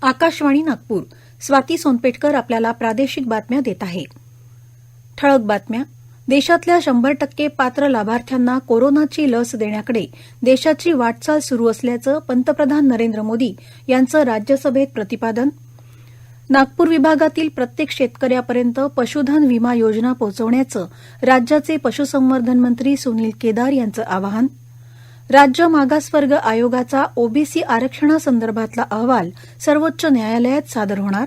आकाशवाणी नागपूर. स्वाती सोनपेटकर आपल्याला प्रादेशिक बातम्या देत आहे. ठळक बातम्या. देशातल्या 100% पात्र लाभार्थ्यांना कोरोनाची लस देण्याकडे देशाची वाटचाल सुरू असल्याचं पंतप्रधान नरेंद्र मोदी यांचं राज्यसभेत प्रतिपादन. नागपूर विभागातील प्रत्येक शेतकऱ्यापर्यंत पशुधन विमा योजना पोहोचवण्याचं राज्याचे पशुसंवर्धन मंत्री सुनील केदार यांचं आवाहन. राज्य मागासवर्ग आयोगाचा ओबीसी आरक्षणासंदर्भातला अहवाल सर्वोच्च न्यायालयात सादर होणार.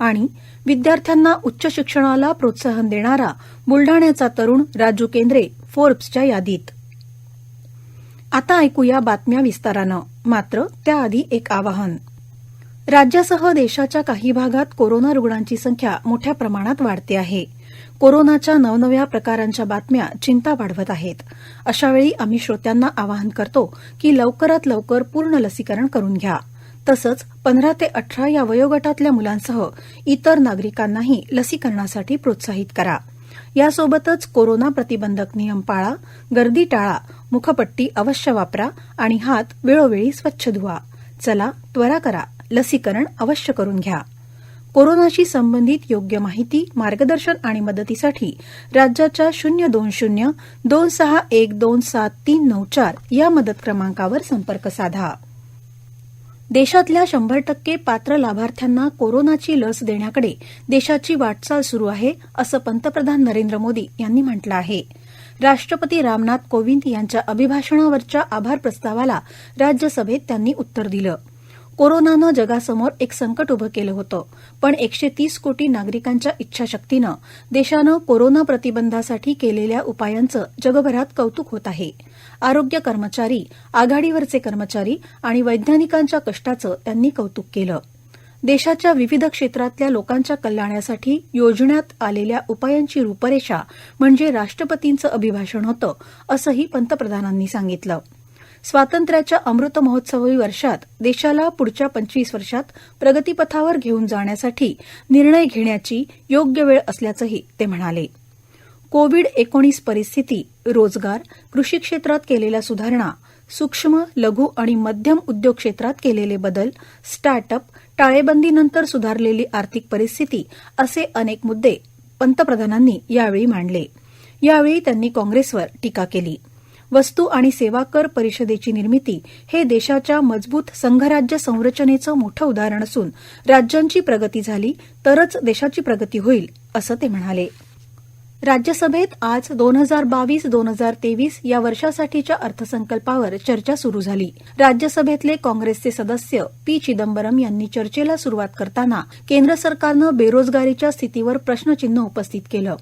आणि विद्यार्थ्यांना उच्च शिक्षणाला प्रोत्साहन देणारा बुलढाण्याचा तरुण राजू केंद्रे फोर्ब्सच्या यादीत. आता ऐकूया बातम्या विस्तारानं. मात्र त्याआधी एक आवाहन. राज्यासह देशाच्या काही भागात कोरोना रुग्णांची संख्या मोठ्या प्रमाणात वाढते आहे. कोरोनाच्या नवनव्या प्रकारांच्या बातम्या चिंता वाढवत आहेत. अशावेळी आम्ही श्रोत्यांना आवाहन करतो की लवकरात लवकर पूर्ण लसीकरण करून घ्या. तसंच 15 ते 18 या वयोगटातल्या मुलांसह इतर नागरिकांनाही लसीकरणासाठी प्रोत्साहित करा. यासोबतच कोरोना प्रतिबंधक नियम पाळा, गर्दी टाळा, मुखपट्टी अवश्य वापरा आणि हात वेळोवेळी स्वच्छ धुवा. चला त्वरा करा, लसीकरण अवश्य करून घ्या. कोरोनाशी संबंधित योग्य माहिती, मार्गदर्शन आणि मदतीसाठी राज्याच्या 020 261 27394 या मदत क्रमांकावर संपर्क साधा. देशातल्या 100% पात्र लाभार्थ्यांना कोरोनाची लस देण्याकडे देशाची वाटचाल सुरू आहे, असं पंतप्रधान नरेंद्र मोदी यांनी म्हटलं आहे. राष्ट्रपती रामनाथ कोविंद यांच्या अभिभाषणावरच्या आभार प्रस्तावाला राज्यसभेत त्यांनी उत्तर दिलं. कोरोनानं जगासमोर एक संकट उभं केलं होतं, पण 130 कोटी नागरिकांच्या इच्छाशक्तीनं देशानं कोरोना प्रतिबंधासाठी केलेल्या उपायांचं जगभरात कौतुक होत आहे. आरोग्य कर्मचारी, आघाडीवरचे कर्मचारी आणि वैज्ञानिकांच्या कष्टाचं त्यांनी कौतुक केलं. देशाच्या विविध क्षेत्रातल्या लोकांच्या कल्याणासाठी योजण्यात आलेल्या उपायांची रूपरेषा म्हणजे राष्ट्रपतींचं अभिभाषण होतं, असंही पंतप्रधानांनी सांगितलं. स्वातंत्र्याच्या अमृत महोत्सवी वर्षात देशाला पुढच्या 25 वर्षात प्रगतीपथावर घेऊन जाण्यासाठी निर्णय घेण्याची योग्य वेळ असल्याचंही ते म्हणाले. कोविड-19 परिस्थिती, रोजगार, कृषी क्षेत्रात केलेल्या सुधारणा, सूक्ष्म, लघु आणि मध्यम उद्योग क्षेत्रात केलेले बदल, स्टार्टअप, टाळेबंदीनंतर सुधारलेली आर्थिक परिस्थिती असे अनेक मुद्दे पंतप्रधानांनी यावेळी मांडले. यावेळी त्यांनी काँग्रेसवर टीका केली. वस्तू आणि सेवा कर परिषदेची निर्मिती हे देशाच्या मजबूत संघराज्य संरचनेचं मोठं उदाहरण असून राज्यांची प्रगती झाली तरच देशाची प्रगती होईल, असं ते म्हणाले. राज्यसभेत आज 2022-2023 या वर्षासाठीच्या अर्थसंकल्पावर चर्चा सुरू झाली. राज्यसभेतले काँग्रेसचे सदस्य पी चिदंबरम यांनी चर्चेला सुरुवात करताना केंद्र सरकारनं बेरोजगारीच्या स्थितीवर प्रश्नचिन्ह उपस्थित केलं.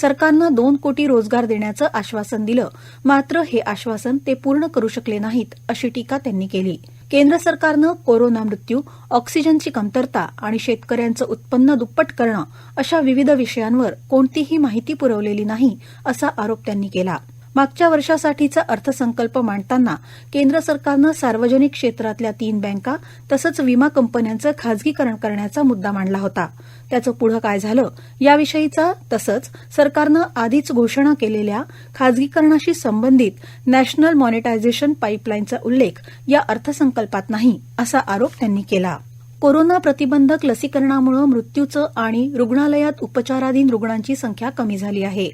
सरकारनं 2 कोटी रोजगार देण्याचं आश्वासन दिलं, मात्र हे आश्वासन ते पूर्ण करू शकले नाहीत, अशी टीका त्यांनी केली. केंद्र सरकारनं कोरोना मृत्यू, ऑक्सिजनची कमतरता आणि शेतकऱ्यांचं उत्पन्न दुप्पट करणं अशा विविध विषयांवर कोणतीही माहिती पुरवलेली नाही, असा आरोप त्यांनी केला. मागच्या वर्षासाठीचा अर्थसंकल्प मांडताना केंद्र सरकारनं सार्वजनिक क्षेत्रातल्या 3 बँका तसंच विमा कंपन्यांचं खाजगीकरण करण्याचा मुद्दा मांडला होता. त्याचं पुढं काय झालं याविषयीचा तसंच सरकारनं आधीच घोषणा केलेल्या खाजगीकरणाशी संबंधित नॅशनल मॉनिटायझेशन पाईपलाईनचा उल्लेख या अर्थसंकल्पात नाही, असा आरोप त्यांनी केला. कोरोना प्रतिबंधक लसीकरणामुळे मृत्यूचं आणि रुग्णालयात उपचाराधीन रुग्णांची संख्या कमी झाली आहे.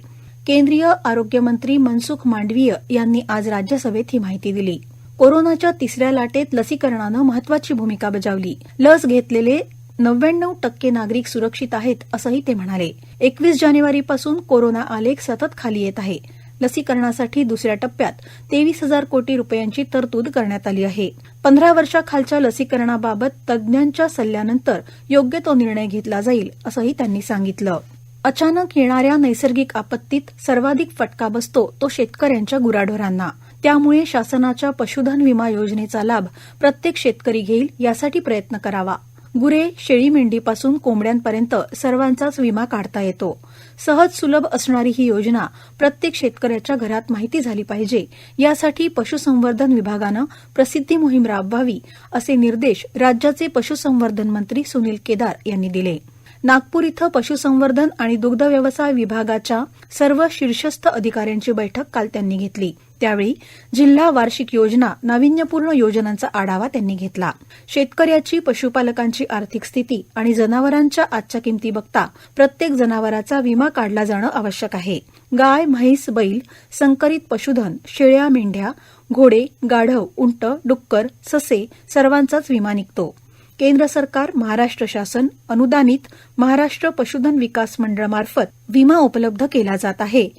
केंद्रीय आरोग्यमंत्री मनसुख मांडवीय यांनी आज राज्यसभेत ही माहिती दिली. कोरोनाच्या 3ऱ्या लाटेत लसीकरणानं महत्वाची भूमिका बजावली. लस घेतलेले 99% नागरिक सुरक्षित आहेत, असंही ते म्हणाले. 21 जानेवारीपासून कोरोना आलेख सतत खाली येत आहे. लसीकरणासाठी दुसऱ्या टप्प्यात 23,000 कोटी रुपयांची तरतूद करण्यात आली आहे. 15 वर्षाखालच्या लसीकरणाबाबत तज्ज्ञांच्या सल्ल्यानंतर योग्य तो निर्णय घेतला जाईल, असंही त्यांनी सांगितलं. अचानक येणाऱ्या नैसर्गिक आपत्तीत सर्वाधिक फटका बसतो तो शेतकऱ्यांच्या गुराढोरांना. त्यामुळे शासनाच्या पशुधन विमा योजनेचा लाभ प्रत्येक शेतकरी घेईल यासाठी प्रयत्न करावा. गुरे, शेळी, मेंढीपासून कोंबड्यांपर्यंत सर्वांचाच विमा काढता येतो. सहज सुलभ असणारी ही योजना प्रत्येक शेतकऱ्याच्या घरात माहिती झाली पाहिजे, यासाठी पशुसंवर्धन विभागानं प्रसिद्धी मोहीम राबवावी, असे निर्देश राज्याचे पशुसंवर्धन मंत्री सुनील केदार यांनी दिले. नागपूर इथं पशुसंवर्धन आणि दुग्ध व्यवसाय विभागाच्या सर्व शीर्षस्थ अधिकाऱ्यांची बैठक काल त्यांनी घेतली. त्यावेळी जिल्हा वार्षिक योजना, नाविन्यपूर्ण योजनांचा आढावा त्यांनी घेतला. शेतकऱ्याची, पशुपालकांची आर्थिक स्थिती आणि जनावरांच्या आजच्या किमती बघता प्रत्येक जनावराचा विमा काढला जाणं आवश्यक आहे. गाय, म्हैस, बैल, संकरित पशुधन, शेळ्या, मेंढ्या, घोडे, गाढव, उंट, डुक्कर, ससे सर्वांचाच विमा निघतो. केंद्र सरकार, महाराष्ट्र शासन अनुदानित महाराष्ट्र पशुधन विकास मंडळामार्फत विमा उपलब्ध केला जात आहे.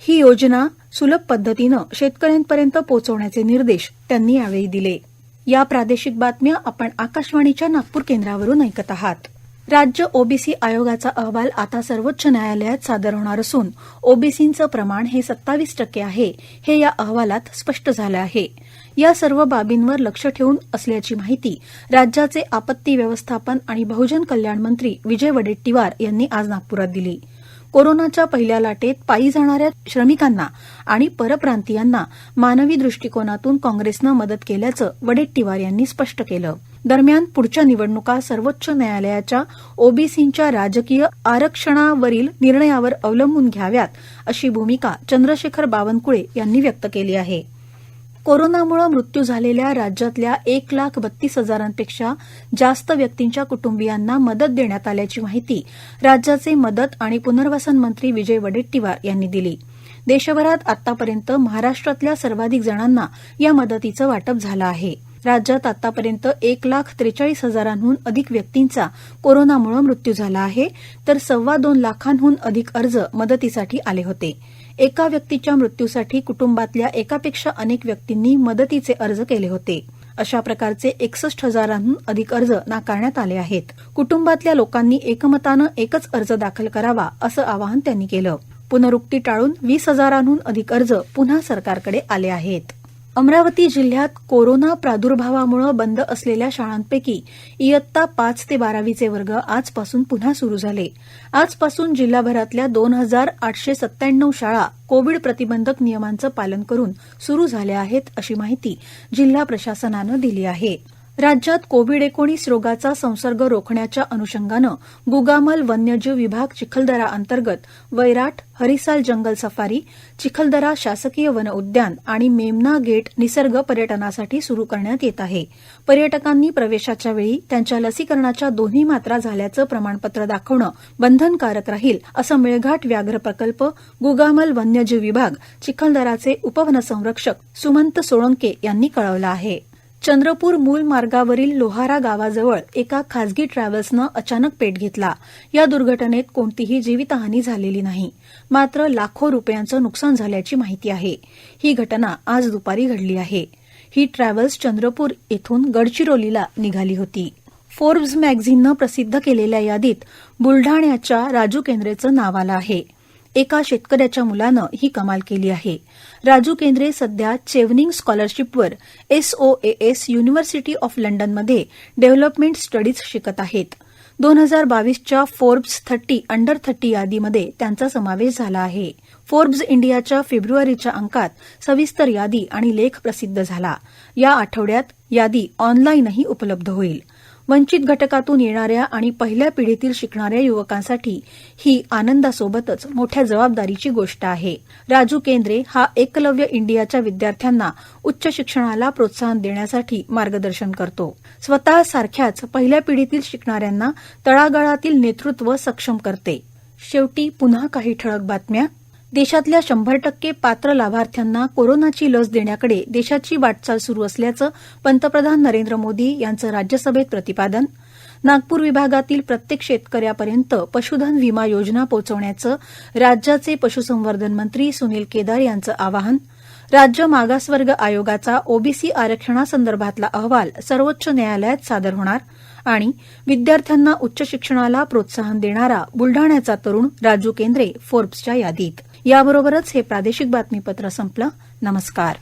ही योजना सुलभ पद्धतीनं शेतकऱ्यांपर्यंत पोहोचवण्याचे निर्देश त्यांनी यावेळी दिले. या प्रादेशिक बातम्या आपण आकाशवाणीच्या नागपूर केंद्रावरून ऐकत आहात. राज्य ओबीसी आयोगाचा अहवाल आता सर्वोच्च न्यायालयात सादर होणार असून ओबीसींचं प्रमाण हे 27% आहे, हे या अहवालात स्पष्ट झालं आहे. या सर्व बाबींवर लक्ष ठेवून असल्याची माहिती राज्याचे आपत्ती व्यवस्थापन आणि बहुजन कल्याण मंत्री विजय वडेट्टीवार यांनी आज नागपुरात दिली. कोरोनाच्या पहिल्या लाटेत पायी जाणाऱ्या श्रमिकांना आणि परप्रांतीयांना मानवी दृष्टिकोनातून काँग्रेसनं मदत केल्याचं वडेट्टीवार यांनी स्पष्ट केलं. दरम्यान पुढच्या निवडणुका सर्वोच्च न्यायालयाच्या ओबीसींच्या राजकीय आरक्षणावरील निर्णयावर अवलंबून घ्याव्यात, अशी भूमिका चंद्रशेखर बावनकुळे यांनी व्यक्त केली आहे. कोरोनामुळे मृत्यू झालेल्या राज्यातल्या 1,32,000पेक्षा जास्त व्यक्तींच्या कुटुंबियांना मदत देण्यात आल्याची माहिती राज्याचे मदत आणि पुनर्वसन मंत्री विजय वडेट्टीवार यांनी दिली. देशभरात आतापर्यंत महाराष्ट्रातल्या सर्वाधिक जणांना या मदतीचं वाटप झालं आहे. राज्यात आतापर्यंत 1,43,000हून अधिक व्यक्तींचा कोरोनामुळे मृत्यू झाला आहे, तर 2.25 लाखांहून अधिक अर्ज मदतीसाठी आले होते. एका व्यक्तीच्या मृत्यूसाठी कुटुंबातल्या एकापेक्षा अनेक व्यक्तींनी मदतीचे अर्ज केले होते. अशा प्रकारचे 61,000हून अधिक अर्ज नाकारण्यात आले आहेत. कुटुंबातल्या लोकांनी एकमतानं एकच अर्ज दाखल करावा, असं आवाहन त्यांनी केलं. पुनरुक्ती टाळून 20,000हून अधिक अर्ज पुन्हा सरकारकडे आले आहेत. अमरावती जिल्ह्यात कोरोना प्रादुर्भावामुळे बंद असलेल्या शाळांपैकी इयत्ता 5 ते 12वीचे वर्ग आजपासून पुन्हा सुरू झाले. आजपासून जिल्हाभरातल्या 2,897 शाळा कोविड प्रतिबंधक नियमांचं पालन करून सुरू झाल्या आहेत, अशी माहिती जिल्हा प्रशासनानं दिली आहे. राज्यात कोविड-19 रोगाचा संसर्ग रोखण्याच्या अनुषंगानं गुगामल वन्यजीव विभाग चिखलदरा अंतर्गत वैराट, हरिसाल जंगल सफारी, चिखलदरा शासकीय वन उद्यान आणि मेमना गेट निसर्ग पर्यटनासाठी सुरू करण्यात येत आहे. पर्यटकांनी प्रवेशाच्या वेळी त्यांच्या लसीकरणाच्या 2 मात्रा झाल्याचं प्रमाणपत्र दाखवणं बंधनकारक राहील, असं मेळघाट व्याघ्र प्रकल्प गुगामल वन्यजीव विभाग चिखलदराचे उपवनसंरक्षक सुमंत सोळंके यांनी कळवलं आहे. चंद्रपूर मूल मार्गावरील लोहारा गावाजवळ एका खासगी ट्रॅव्हल्सनं अचानक पेट घेतला. या दुर्घटनेत कोणतीही जीवितहानी झालेली नाही, मात्र लाखो रुपयांचं नुकसान झाल्याची माहिती आहे. ही घटना आज दुपारी घडली आहे. ही ट्रॅव्हल्स चंद्रपूर येथून गडचिरोलीला निघाली होती. फोर्ब्स मॅगझिननं प्रसिद्ध केलेल्या यादीत बुलढाण्याच्या राजू केंद्रेचं नाव आलं आहे. एका शेतकऱ्याच्या मुलानं ही कमाल केली आहे. राजू केंद्रे सध्या चेव्हनिंग स्कॉलरशिपवर SOAS युनिव्हर्सिटी ऑफ लंडनमध्ये डेव्हलपमेंट स्टडीज शिकत आहेत. 2022च्या फोर्ब्स 30 अंडर 30 यादीमध्ये त्यांचा समावेश झाला आहे. फोर्ब्स इंडियाच्या फेब्रुवारीच्या अंकात सविस्तर यादी आणि लेख प्रसिद्ध झाला. या आठवड्यात यादी ऑनलाईनही उपलब्ध होईल. वंचित घटकातून येणाऱ्या आणि पहिल्या पिढीतील शिकणाऱ्या युवकांसाठी ही आनंदासोबतच मोठ्या जबाबदारीची गोष्ट आहे. राजू केंद्रे हा एकलव्य इंडियाच्या विद्यार्थ्यांना उच्च शिक्षणाला प्रोत्साहन देण्यासाठी मार्गदर्शन करतो. स्वतः सारख्याच पहिल्या पिढीतील शिकणाऱ्यांना तळागाळातील नेतृत्व सक्षम करते. शेवटी पुन्हा काही ठळक बातम्या. देशातल्या 100% पात्र लाभार्थ्यांना कोरोनाची लस देण्याकडे देशाची वाटचाल सुरू असल्याचं पंतप्रधान नरेंद्र मोदी यांचं राज्यसभेत प्रतिपादन. नागपूर विभागातील प्रत्येक शेतकऱ्यापर्यंत पशुधन विमा योजना पोहोचवण्याचं राज्याचे पशुसंवर्धन मंत्री सुनील केदार यांचं आवाहन. राज्य मागासवर्ग आयोगाचा ओबीसी आरक्षणासंदर्भातला अहवाल सर्वोच्च न्यायालयात सादर होणार. आणि विद्यार्थ्यांना उच्च शिक्षणाला प्रोत्साहन देणारा बुलढाण्याचा तरुण राजू केंद्रे फोर्ब्सच्या यादीत. याबरोबरच हे प्रादेशिक बातमीपत्र संपलं. नमस्कार.